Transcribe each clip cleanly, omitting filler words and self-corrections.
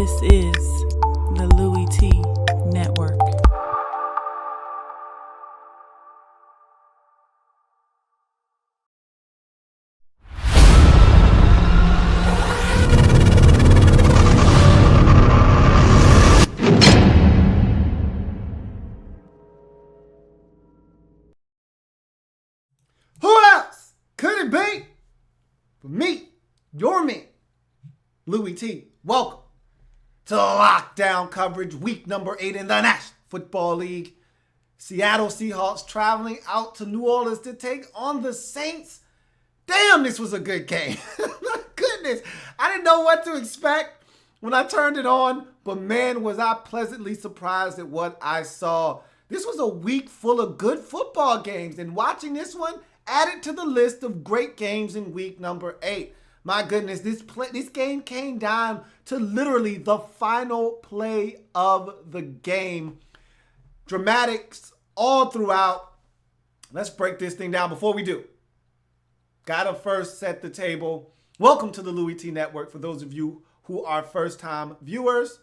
This is the Louie Tee Network. Who else could it be but me, your man, Louie Tee? Welcome to lockdown coverage, week number 8 in the National Football League. Seattle Seahawks traveling out to New Orleans to take on the Saints. Damn, this was a good game. My goodness, I didn't know what to expect when I turned it on, but man, was I pleasantly surprised at what I saw. This was a week full of good football games, and watching this one added to the list of great games in week number 8. My goodness, this game came down to literally the final play of the game. Dramatics all throughout. Let's break this thing down. Before we do, gotta first set the table. Welcome to the Louie Tee Network for those of you who are first-time viewers.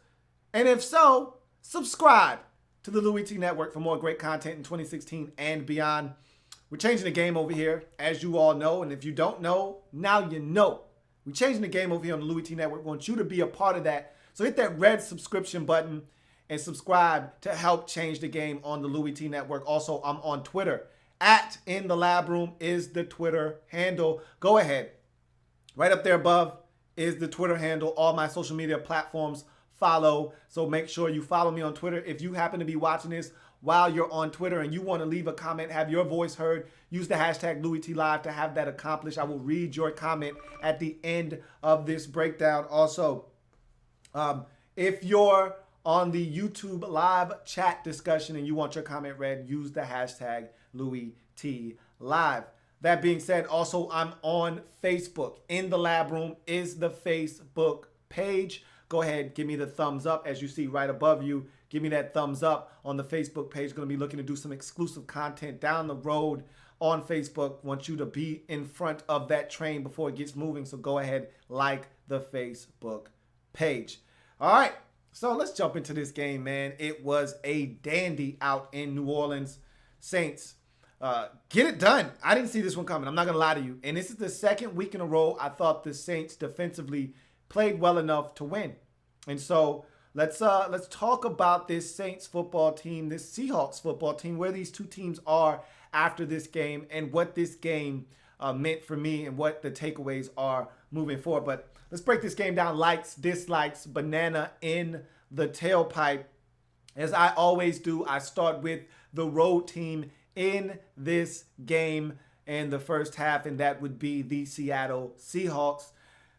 And if so, subscribe to the Louie Tee Network for more great content in 2016 and beyond. We're changing the game over here, as you all know. And if you don't know, now you know. We're changing the game over here on the Louie Tee Network. We want you to be a part of that. So hit that red subscription button and subscribe to help change the game on the Louie Tee Network. Also, I'm on Twitter. @InTheLabRoom is the Twitter handle. Go ahead. Right up there above is the Twitter handle. All my social media platforms follow. So make sure you follow me on Twitter. If you happen to be watching this while you're on Twitter and you want to leave a comment, have your voice heard, use the hashtag LouieTeeLive to have that accomplished. I will read your comment at the end of this breakdown. Also, if you're on the YouTube live chat discussion and you want your comment read, use the hashtag LouieTeeLive. That being said, also, I'm on Facebook. In the Lab Room is the Facebook page. Go ahead, give me the thumbs up as you see right above you. Give me that thumbs up on the Facebook page. Going to be looking to do some exclusive content down the road on Facebook. Want you to be in front of that train before it gets moving. So go ahead, like the Facebook page. All right, so let's jump into this game, man. It was a dandy out in New Orleans. Saints, get it done. I didn't see this one coming. I'm not going to lie to you. And this is the second week in a row I thought the Saints defensively played well enough to win. And so let's talk about this Saints football team, this Seahawks football team, where these two teams are after this game and what this game meant for me and what the takeaways are moving forward. But let's break this game down. Likes, dislikes, banana in the tailpipe. As I always do, I start with the road team in this game and the first half, and that would be the Seattle Seahawks.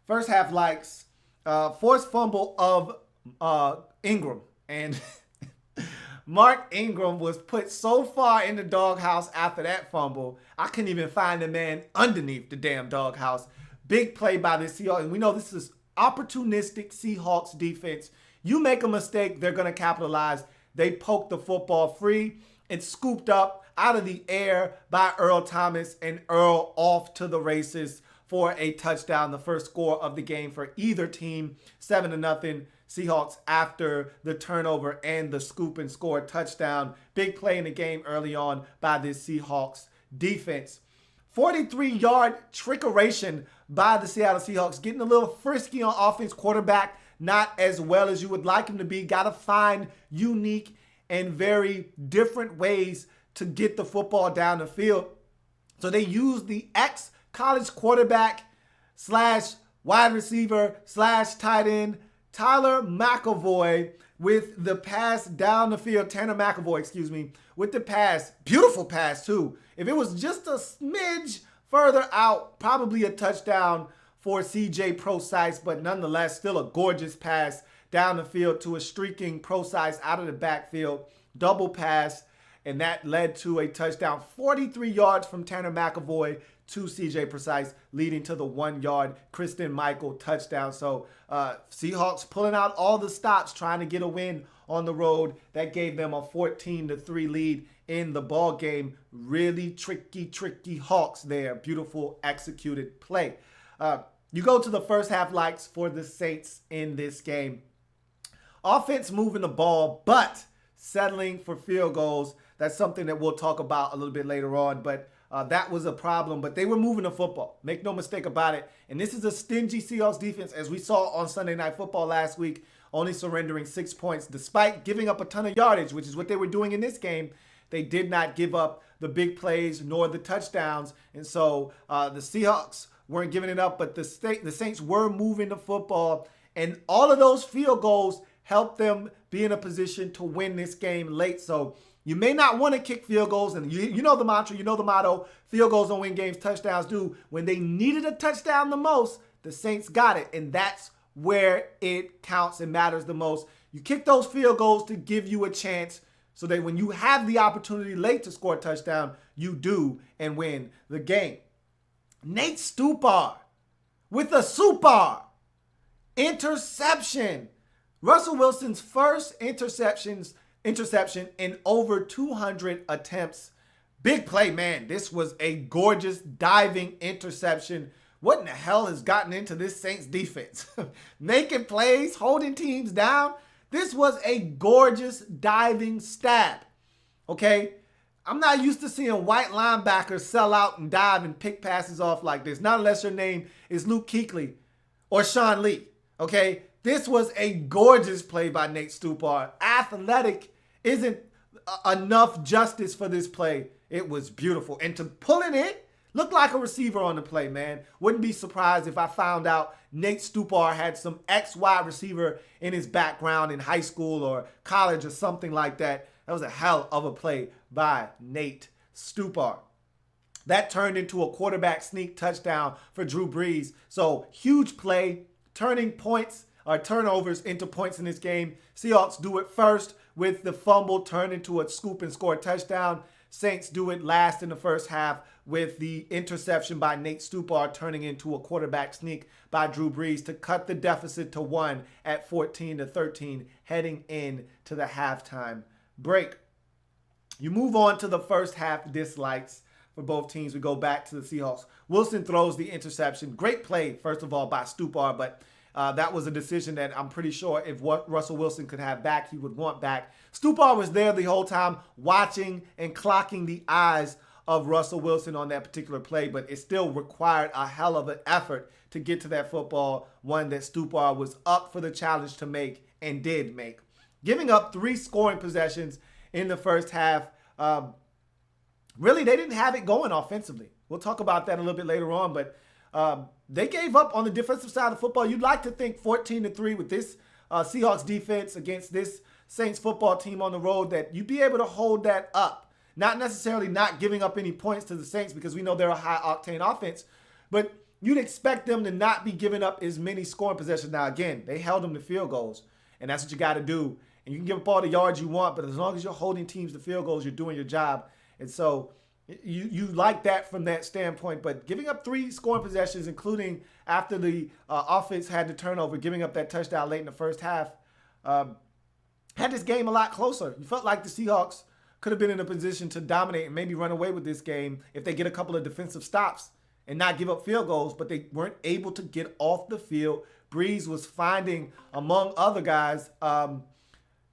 First half likes, forced fumble of Ingram, and Mark Ingram was put so far in the doghouse after that fumble, I couldn't even find the man underneath the damn doghouse. Big play by the Seahawks, and we know this is opportunistic Seahawks defense. You make a mistake, they're going to capitalize. They poked the football free and scooped up out of the air by Earl Thomas, and Earl off to the races for a touchdown, the first score of the game for either team, 7-0 Seahawks after the turnover and the scoop and score touchdown. Big play in the game early on by this Seahawks defense. 43-yard trickeration by the Seattle Seahawks, getting a little frisky on offense. Quarterback not as well as you would like him to be. Got to find unique and very different ways to get the football down the field. So they used the ex-college quarterback / wide receiver / tight end Tyler McAvoy with the pass down the field. Tanner McAvoy, excuse me, with the pass. Beautiful pass, too. If it was just a smidge further out, probably a touchdown for CJ Prosise, but nonetheless, still a gorgeous pass down the field to a streaking Prosise out of the backfield. Double pass, and that led to a touchdown. 43 yards from Tanner McAvoy to CJ Prosise, leading to the 1-yard Christian Michael touchdown. So Seahawks pulling out all the stops, trying to get a win on the road. That gave them a 14-3 lead in the ball game. Really tricky Hawks there. Beautiful executed play. You go to the first half likes for the Saints in this game. Offense moving the ball, but settling for field goals. That's something that we'll talk about a little bit later on, but that was a problem. But they were moving the football. Make no mistake about it. And this is a stingy Seahawks defense, as we saw on Sunday Night Football last week, only surrendering 6 points despite giving up a ton of yardage, which is what they were doing in this game. They did not give up the big plays nor the touchdowns. And so the Seahawks weren't giving it up, but the Saints were moving the football. And all of those field goals helped them be in a position to win this game late. So you may not want to kick field goals. And you know the mantra, you know the motto, field goals don't win games, touchdowns do. When they needed a touchdown the most, the Saints got it. And that's where it counts and matters the most. You kick those field goals to give you a chance so that when you have the opportunity late to score a touchdown, you do and win the game. Nate Stupar with a super interception. Russell Wilson's first interception in over 200 attempts. Big play, man. This was a gorgeous diving interception. What in the hell has gotten into this Saints defense? Making plays, holding teams down. This was a gorgeous diving stab, okay? I'm not used to seeing white linebackers sell out and dive and pick passes off like this. Not unless your name is Luke Kuechly or Sean Lee, okay? This was a gorgeous play by Nate Stupar. Athletic isn't enough justice for this play. It was beautiful. And to pull it in, looked like a receiver on the play, man. Wouldn't be surprised if I found out Nate Stupar had some ex-wide receiver in his background in high school or college or something like that. That was a hell of a play by Nate Stupar. That turned into a quarterback sneak touchdown for Drew Brees. So huge play, turning points or turnovers into points in this game. Seahawks do it first with the fumble turned into a scoop and score touchdown. Saints do it last in the first half with the interception by Nate Stupar turning into a quarterback sneak by Drew Brees to cut the deficit to 1 at 14-13 heading into the halftime break. You move on to the first half dislikes for both teams. We go back to the Seahawks. Wilson throws the interception. Great play, first of all, by Stupar, but that was a decision that I'm pretty sure if what Russell Wilson could have back, he would want back. Stupar was there the whole time watching and clocking the eyes of Russell Wilson on that particular play, but it still required a hell of an effort to get to that football, one that Stupar was up for the challenge to make and did make. Giving up 3 scoring possessions in the first half, really they didn't have it going offensively. We'll talk about that a little bit later on, but they gave up on the defensive side of football. You'd like to think 14-3 with this Seahawks defense against this Saints football team on the road that you'd be able to hold that up. Not necessarily not giving up any points to the Saints because we know they're a high-octane offense, but you'd expect them to not be giving up as many scoring possessions. Now, again, they held them to field goals, and that's what you got to do. And you can give up all the yards you want, but as long as you're holding teams to field goals, you're doing your job. And so you like that from that standpoint, but giving up 3 scoring possessions, including after the offense had the turnover, giving up that touchdown late in the first half, had this game a lot closer. You felt like the Seahawks could have been in a position to dominate and maybe run away with this game if they get a couple of defensive stops and not give up field goals, but they weren't able to get off the field. Brees was finding, among other guys,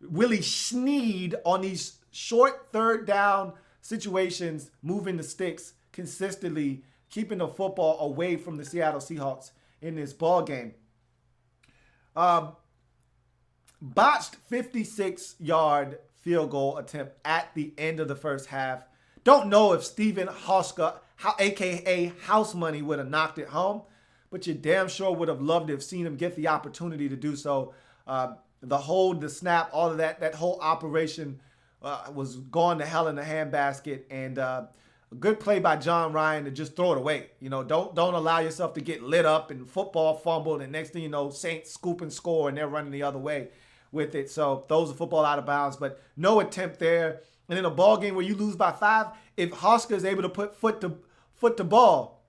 Willie Snead on these short third down situations, moving the sticks consistently, keeping the football away from the Seattle Seahawks in this ball game. Botched 56-yard field goal attempt at the end of the first half. Don't know if Steven Hauska, a.k.a. House Money, would have knocked it home, but you damn sure would have loved to have seen him get the opportunity to do so. The hold, the snap, all of that whole operation was gone to hell in the handbasket, and a good play by John Ryan to just throw it away. You know, don't allow yourself to get lit up and football fumbled, and next thing you know, Saints scoop and score, and they're running the other way with it. So throws the football out of bounds, but no attempt there. And in a ball game where you lose by 5, if Hoska is able to put foot to ball,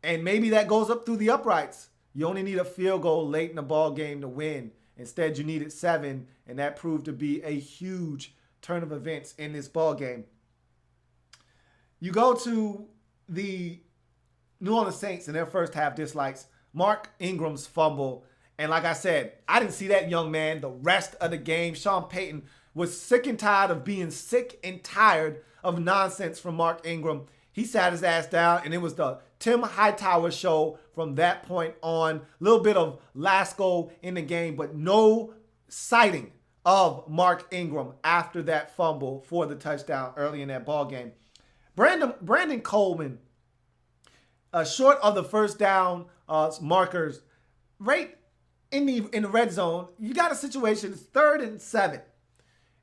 and maybe that goes up through the uprights, you only need a field goal late in the ball game to win. Instead, you needed 7, and that proved to be a huge turn of events in this ball game. You go to the New Orleans Saints in their first half dislikes. Mark Ingram's fumble And like I said, I didn't see that young man the rest of the game. Sean Payton was sick and tired of being sick and tired of nonsense from Mark Ingram. He sat his ass down, and it was the Tim Hightower show from that point on. A little bit of Lasco in the game, but no sighting of Mark Ingram after that fumble for the touchdown early in that ball game. Brandon Coleman, short of the first down markers, right in the red zone, you got a situation, it's 3rd and 7.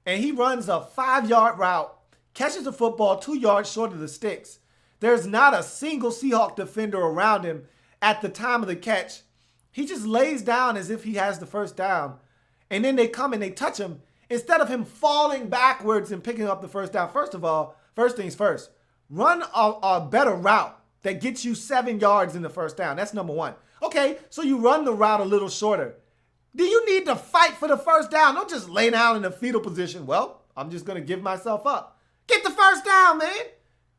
And he runs a 5-yard route, catches the football 2 yards short of the sticks. There's not a single Seahawk defender around him at the time of the catch. He just lays down as if he has the first down. And then they come and they touch him. Instead of him falling backwards and picking up the first down, first of all, first things first, run a better route that gets you 7 yards in the first down. That's number one. Okay, so you run the route a little shorter. Do you need to fight for the first down? Don't just lay down in a fetal position. Well, I'm just going to give myself up. Get the first down, man.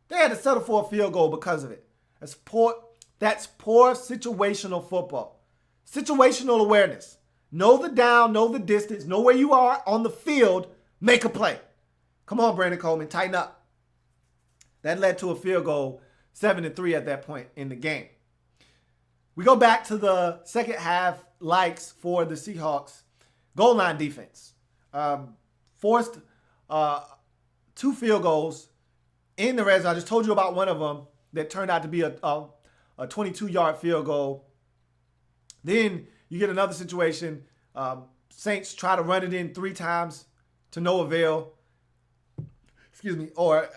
They had to settle for a field goal because of it. That's poor situational football. Situational awareness. Know the down, know the distance, know where you are on the field, make a play. Come on, Brandon Coleman, tighten up. That led to a field goal, 7-3 at that point in the game. We go back to the second half likes for the Seahawks. Goal line defense. Forced 2 field goals in the red zone. I just told you about one of them that turned out to be a 22-yard field goal. Then you get another situation. Saints try to run it in 3 times to no avail. Or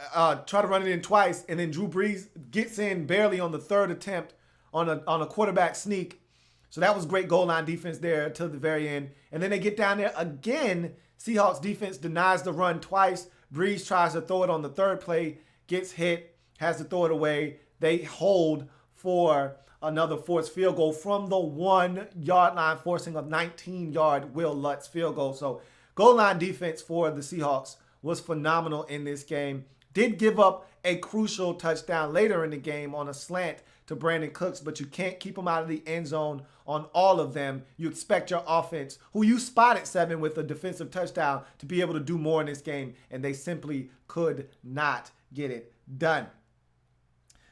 try to run it in twice, and then Drew Brees gets in barely on the 3rd attempt on a quarterback sneak. So that was great goal line defense there to the very end. And then they get down there again. Seahawks defense denies the run twice. Brees tries to throw it on the 3rd play, gets hit, has to throw it away. They hold for another forced field goal from the 1-yard line, forcing a 19-yard Will Lutz field goal. So goal line defense for the Seahawks was phenomenal in this game. Did give up a crucial touchdown later in the game on a slant to Brandon Cooks, but you can't keep him out of the end zone on all of them. You expect your offense, who you spotted 7 with a defensive touchdown, to be able to do more in this game, and they simply could not get it done.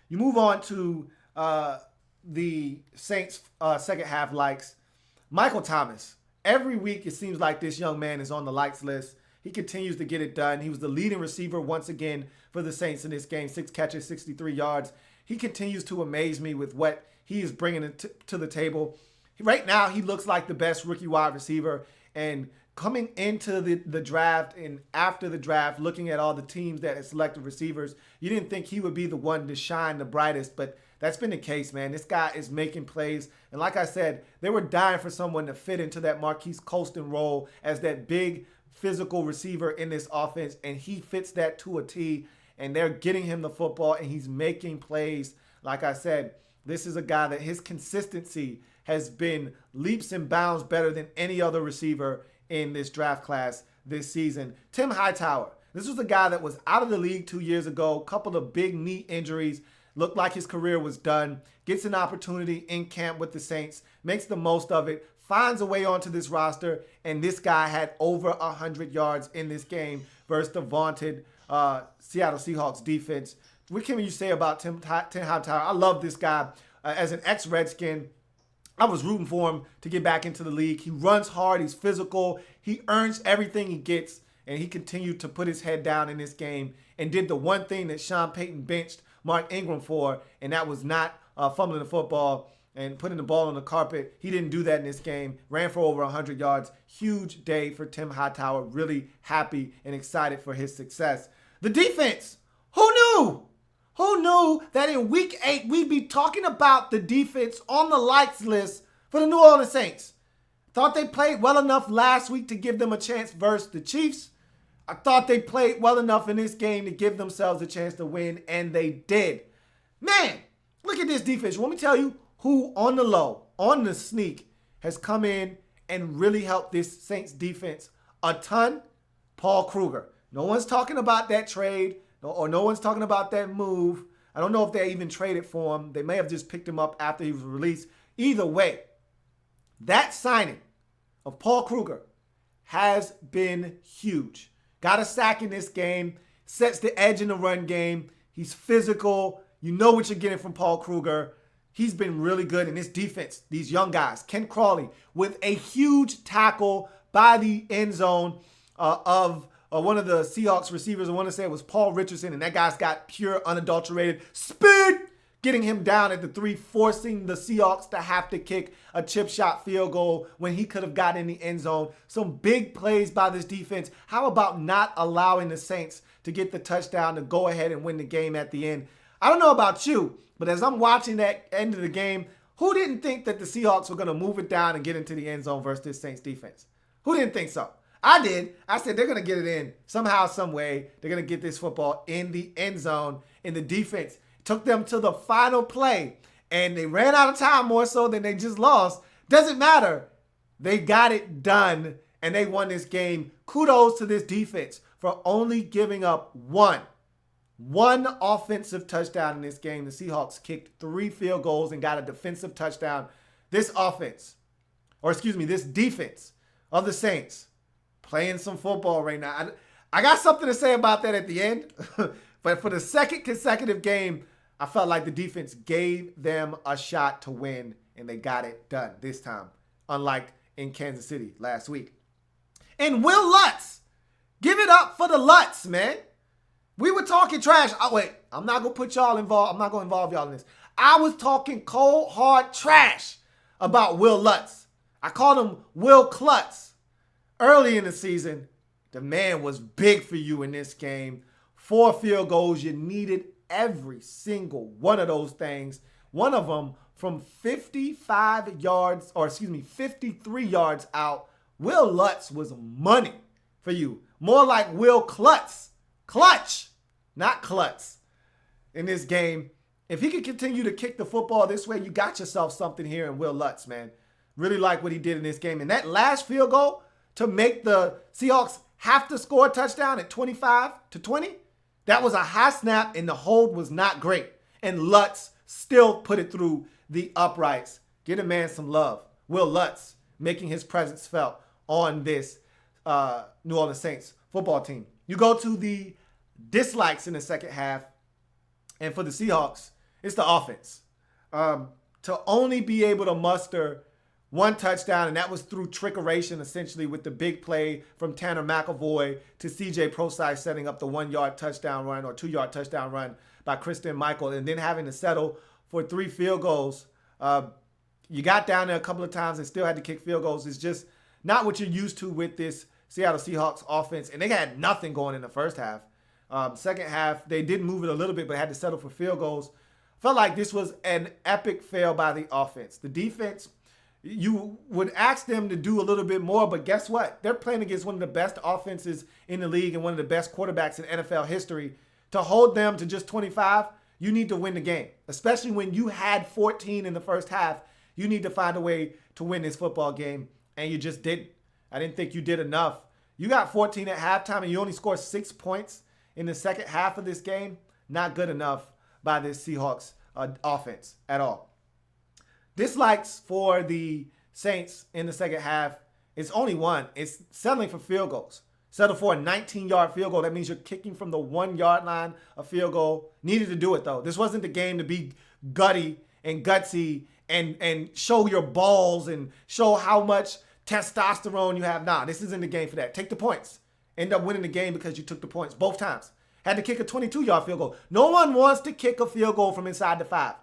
You move on to the Saints' second half likes. Michael Thomas. Every week it seems like this young man is on the likes list. He continues to get it done. He was the leading receiver once again for the Saints in this game. 6 catches, 63 yards. He continues to amaze me with what he is bringing to the table. Right now, he looks like the best rookie wide receiver. And coming into the draft and after the draft, looking at all the teams that had selected receivers, you didn't think he would be the one to shine the brightest, but that's been the case, man. This guy is making plays. And like I said, they were dying for someone to fit into that Marquise Colston role as that big physical receiver in this offense, and he fits that to a T, and they're getting him the football, and he's making plays. Like I said, this is a guy that his consistency has been leaps and bounds better than any other receiver in this draft class this season. Tim Hightower. This was a guy that was out of the league 2 years ago, couple of big knee injuries, looked like his career was done, gets an opportunity in camp with the Saints, makes the most of it, finds a way onto this roster, and this guy had over 100 yards in this game versus the vaunted Seattle Seahawks defense. What can you say about Tim Hightower? I love this guy. As an ex-Redskin, I was rooting for him to get back into the league. He runs hard. He's physical. He earns everything he gets, and he continued to put his head down in this game and did the one thing that Sean Payton benched Mark Ingram for, and that was not fumbling the football and putting the ball on the carpet. He didn't do that in this game. Ran for over 100 yards. Huge day for Tim Hightower. Really happy and excited for his success. The defense. Who knew? Who knew that in week 8 we'd be talking about the defense on the likes list for the New Orleans Saints? Thought they played well enough last week to give them a chance versus the Chiefs. I thought they played well enough in this game to give themselves a chance to win, and they did. Man, look at this defense. Let me tell you who on the low, on the sneak, has come in and really helped this Saints defense a ton. Paul Kruger. No one's talking about that trade, or no one's talking about that move. I don't know if they even traded for him. They may have just picked him up after he was released. Either way, That signing of Paul Kruger has been huge. Got a sack in this game, sets the edge in the run game. He's physical. You know what you're getting from Paul Kruger. He's been really good in this defense. These young guys. Ken Crawley with a huge tackle by the end zone of one of the Seahawks receivers. I want to say it was Paul Richardson, and that guy's got pure, unadulterated speed, getting him down at the 3, forcing the Seahawks to have to kick a chip shot field goal when he could have got in the end zone. Some big plays by this defense. How about not allowing the Saints to get the touchdown to go ahead and win the game at the end? I don't know about you, but as I'm watching that end of the game, who didn't think that the Seahawks were going to move it down and get into the end zone versus this Saints defense? Who didn't think so? I did. I said they're going to get it in somehow, some way. They're going to get this football in the end zone. And the defense took them to the final play, and they ran out of time more so than they just lost. Doesn't matter. They got it done, and they won this game. Kudos to this defense for only giving up one offensive touchdown in this game. The Seahawks kicked 3 field goals and got a defensive touchdown. This defense of the Saints playing some football right now. I got something to say about that at the end, but for the second consecutive game, I felt like the defense gave them a shot to win, and they got it done this time, unlike in Kansas City last week. And Will Lutz, give it up for the Lutz, man. We were talking trash. Oh, wait, I'm not going to put y'all involved. I'm not going to involve y'all in this. I was talking cold, hard trash about Will Lutz. I called him Will Klutz. Early in the season, the man was big for you in this game. 4 field goals. You needed every single one of those things. One of them from 53 yards out. Will Lutz was money for you. More like Will Klutz. Clutch, not Klutz in this game. If he could continue to kick the football this way, you got yourself something here in Will Lutz, man. Really like what he did in this game. And that last field goal to make the Seahawks have to score a touchdown at 25-20, that was a high snap, and the hold was not great. And Lutz still put it through the uprights. Get a man some love. Will Lutz making his presence felt on this New Orleans Saints football team. You go to the dislikes in the second half, and for the Seahawks, it's the offense. To only be able to muster 1 touchdown, and that was through trickeration, essentially, with the big play from Tanner McEvoy to C.J. Prosise setting up the 1-yard touchdown run or 2-yard touchdown run by Christian Michael, and then having to settle for 3 field goals. You got down there a couple of times and still had to kick field goals. It's just not what you're used to with this Seattle Seahawks offense, and they had nothing going in the first half. Second half, they did move it a little bit, but had to settle for field goals. Felt like this was an epic fail by the offense. The defense, you would ask them to do a little bit more, but guess what? They're playing against one of the best offenses in the league and one of the best quarterbacks in NFL history. To hold them to just 25, you need to win the game, especially when you had 14 in the first half. You need to find a way to win this football game, and you just didn't. I didn't think you did enough. You got 14 at halftime, and you only scored 6 points in the second half of this game. Not good enough by this Seahawks offense at all. Dislikes for the Saints in the second half, it's only one. It's settling for field goals. Settle for a 19-yard field goal. That means you're kicking from the 1-yard line, a field goal. Needed to do it, though. This wasn't the game to be gutty and gutsy and show your balls and show how much testosterone you have. Nah, this isn't the game for that. Take the points. End up winning the game because you took the points both times. Had to kick a 22-yard field goal. No one wants to kick a field goal from inside the 5.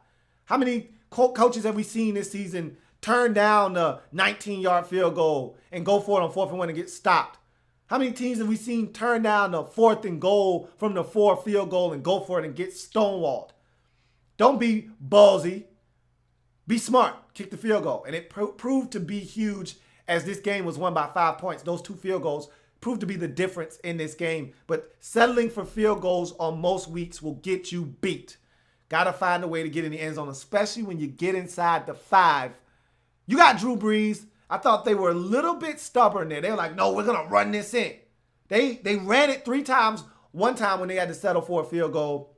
How many coaches have we seen this season turn down the 19-yard field goal and go for it on 4th and 1 and get stopped? How many teams have we seen turn down the 4th and goal from the 4 field goal and go for it and get stonewalled? Don't be ballsy. Be smart. Kick the field goal. And it proved to be huge as this game was won by 5 points. Those 2 field goals proved to be the difference in this game. But settling for field goals on most weeks will get you beat. Got to find a way to get in the end zone, especially when you get inside the 5. You got Drew Brees. I thought they were a little bit stubborn there. They were like, no, we're going to run this in. They ran it 3 times. One time when they had to settle for a field goal.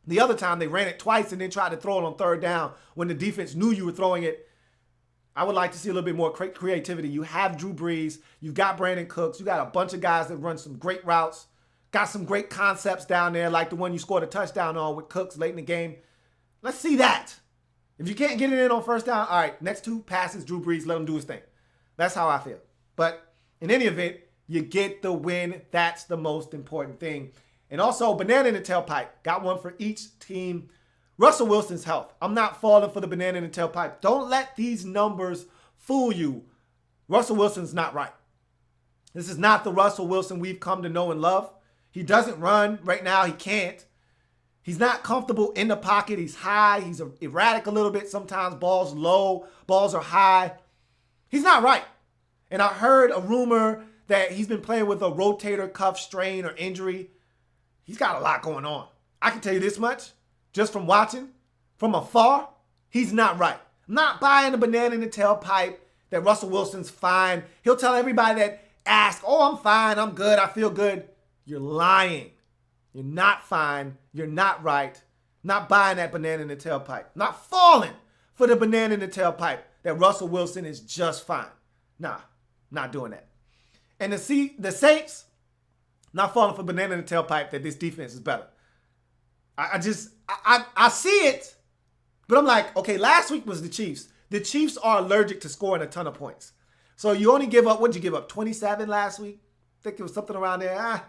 The other time they ran it twice and then tried to throw it on 3rd down when the defense knew you were throwing it. I would like to see a little bit more creativity. You have Drew Brees. You've got Brandon Cooks. You got a bunch of guys that run some great routes. Got some great concepts down there, like the one you scored a touchdown on with Cooks late in the game. Let's see that. If you can't get it in on first down, all right, next 2 passes, Drew Brees, let him do his thing. That's how I feel. But in any event, you get the win. That's the most important thing. And also, banana in the tailpipe. Got one for each team. Russell Wilson's health. I'm not falling for the banana in the tailpipe. Don't let these numbers fool you. Russell Wilson's not right. This is not the Russell Wilson we've come to know and love. He doesn't run right now. He can't. He's not comfortable in the pocket. He's high. He's erratic a little bit. Sometimes balls low. Balls are high. He's not right. And I heard a rumor that he's been playing with a rotator cuff strain or injury. He's got a lot going on. I can tell you this much. Just from watching, from afar, he's not right. I'm not buying the banana in the tailpipe that Russell Wilson's fine. He'll tell everybody that asks, oh, I'm fine, I'm good, I feel good. You're lying. You're not fine. You're not right. Not buying that banana in the tailpipe. Not falling for the banana in the tailpipe that Russell Wilson is just fine. Nah, not doing that. And to see the Saints, not falling for banana in the tailpipe that this defense is better. I see it, but I'm like, okay, last week was the Chiefs. The Chiefs are allergic to scoring a ton of points. So you only give up, what did you give up, 27 last week? I think it was something around there.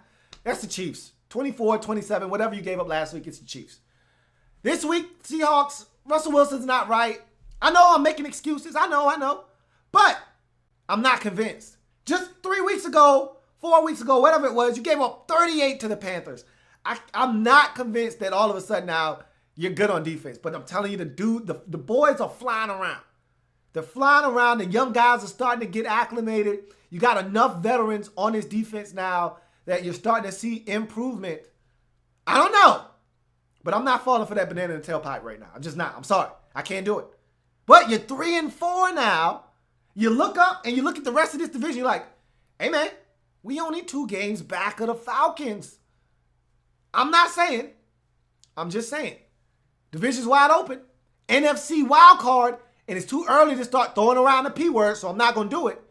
That's the Chiefs. 24, 27, whatever you gave up last week, it's the Chiefs. This week, Seahawks, Russell Wilson's not right. I know I'm making excuses. I know. But I'm not convinced. Just 3 weeks ago, 4 weeks ago, whatever it was, you gave up 38 to the Panthers. I'm not convinced that all of a sudden now you're good on defense. But I'm telling you, the boys are flying around. They're flying around. The young guys are starting to get acclimated. You got enough veterans on this defense now that you're starting to see improvement. I don't know. But I'm not falling for that banana in the tailpipe right now. I'm just not. I'm sorry. I can't do it. But you're 3-4 now. You look up and you look at the rest of this division. You're like, hey, man, we only 2 games back of the Falcons. I'm not saying. I'm just saying. Division's wide open. NFC wild card. And it's too early to start throwing around the P word, so I'm not going to do it.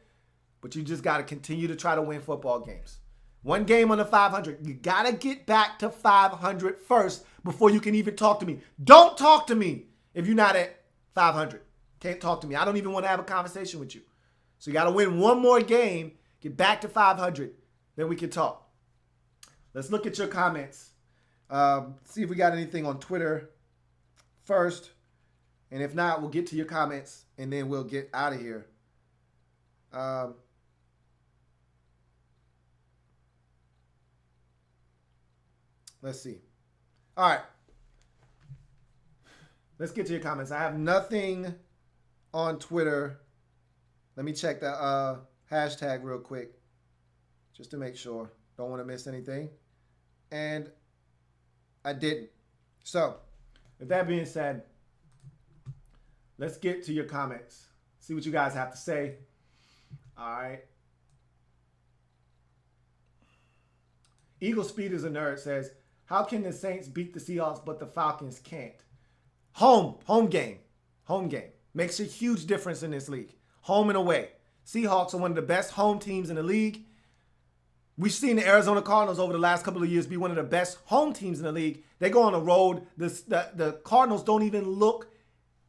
But you just got to continue to try to win football games. 1 game under 500. You got to get back to 500 first before you can even talk to me. Don't talk to me if you're not at 500. Can't talk to me. I don't even want to have a conversation with you. So you got to win 1 more game, get back to 500, then we can talk. Let's look at your comments. See if we got anything on Twitter first. And if not, we'll get to your comments and then we'll get out of here. Let's see. All right. Let's get to your comments. I have nothing on Twitter. Let me check the hashtag real quick just to make sure. Don't want to miss anything. And I didn't. So, with that being said, let's get to your comments. See what you guys have to say. All right. Eagle Speed is a nerd says, how can the Saints beat the Seahawks but the Falcons can't? Home game. Makes a huge difference in this league. Home and away. Seahawks are one of the best home teams in the league. We've seen the Arizona Cardinals over the last couple of years be one of the best home teams in the league. They go on the road. The Cardinals don't even look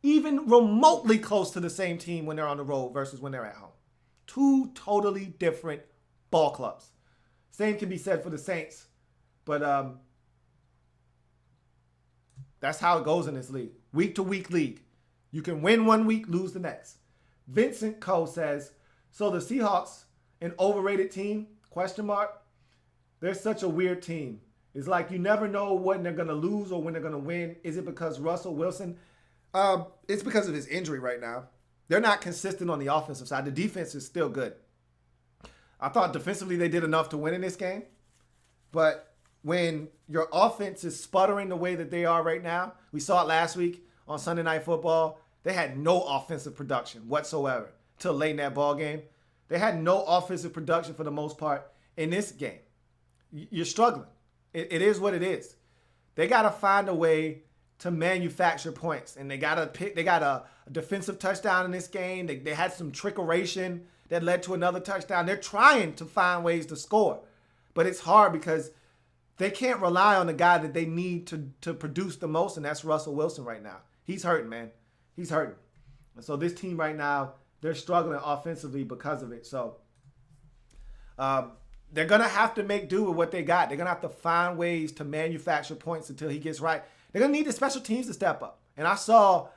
even remotely close to the same team when they're on the road versus when they're at home. 2 totally different ball clubs. Same can be said for the Saints. But that's how it goes in this league. Week to week league. You can win 1 week, lose the next. Vincent Coe says, so the Seahawks, an overrated team? ? They're such a weird team. It's like you never know when they're going to lose or when they're going to win. Is it because Russell Wilson? It's because of his injury right now. They're not consistent on the offensive side. The defense is still good. I thought defensively they did enough to win in this game. But when your offense is sputtering the way that they are right now, we saw it last week on Sunday Night Football. They had no offensive production whatsoever till late in that ball game. They had no offensive production for the most part in this game. You're struggling. It is what it is. They got to find a way to manufacture points. And they got a defensive touchdown in this game. They had some trickeration that led to another touchdown. They're trying to find ways to score. But it's hard because they can't rely on the guy that they need to produce the most, and that's Russell Wilson right now. He's hurting, man. He's hurting. And so this team right now, they're struggling offensively because of it. So they're going to have to make do with what they got. They're going to have to find ways to manufacture points until he gets right. They're going to need the special teams to step up. And I saw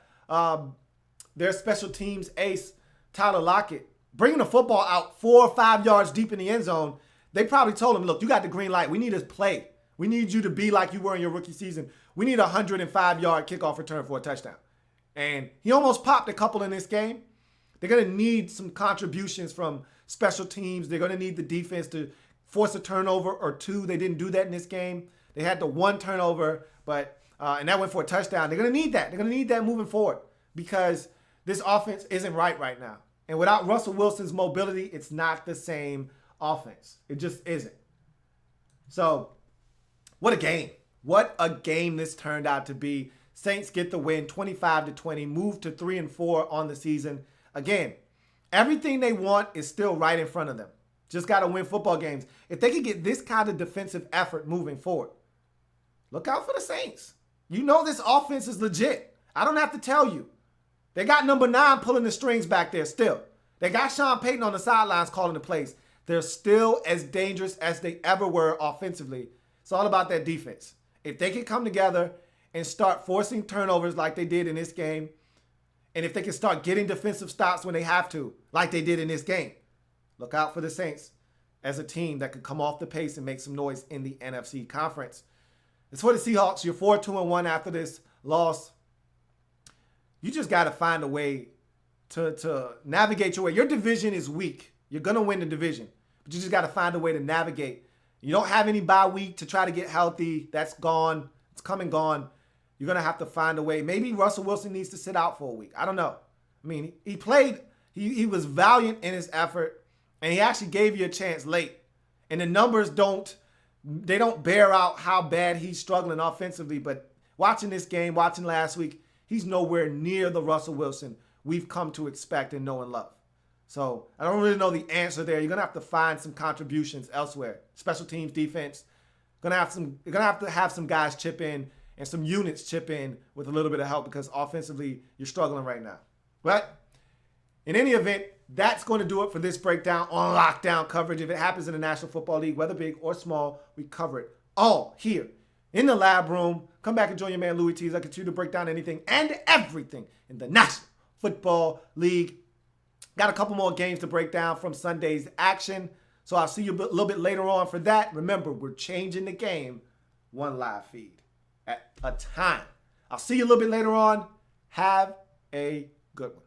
their special teams ace, Tyler Lockett, bringing the football out 4 or 5 yards deep in the end zone. They probably told him, look, you got the green light. We need to play. We need you to be like you were in your rookie season. We need a 105-yard kickoff return for a touchdown. And he almost popped a couple in this game. They're going to need some contributions from special teams. They're going to need the defense to force a turnover or two. They didn't do that in this game. They had the one turnover, and that went for a touchdown. They're going to need that. They're going to need that moving forward because this offense isn't right now. And without Russell Wilson's mobility, it's not the same offense. It just isn't. So, what a game. What a game this turned out to be. Saints get the win, 25-20, move to 3-4 on the season. Again, everything they want is still right in front of them. Just got to win football games. If they can get this kind of defensive effort moving forward, look out for the Saints. You know this offense is legit. I don't have to tell you. They got number 9 pulling the strings back there still. They got Sean Payton on the sidelines calling the plays. They're still as dangerous as they ever were offensively. It's all about that defense. If they can come together and start forcing turnovers like they did in this game, and if they can start getting defensive stops when they have to, like they did in this game, look out for the Saints as a team that could come off the pace and make some noise in the NFC conference. As for the Seahawks, you're 4-2-1 after this loss. You just got to find a way to navigate your way. Your division is weak. You're going to win the division, but you just got to find a way to navigate. You don't have any bye week to try to get healthy. That's gone. It's come and gone. You're going to have to find a way. Maybe Russell Wilson needs to sit out for a week. I don't know. I mean, he played. He was valiant in his effort, and he actually gave you a chance late. And the numbers don't bear out how bad he's struggling offensively. But watching this game, watching last week, he's nowhere near the Russell Wilson we've come to expect and know and love. So I don't really know the answer there. You're going to have to find some contributions elsewhere. Special teams, defense. You're going to have some guys chip in and some units chip in with a little bit of help because offensively you're struggling right now. But in any event, that's going to do it for this breakdown on lockdown coverage. If it happens in the National Football League, whether big or small, we cover it all here in the lab room. Come back and join your man Louie Tee as I continue to break down anything and everything in the National Football League. Got a couple more games to break down from Sunday's action. So I'll see you a little bit later on for that. Remember, we're changing the game one live feed at a time. I'll see you a little bit later on. Have a good one.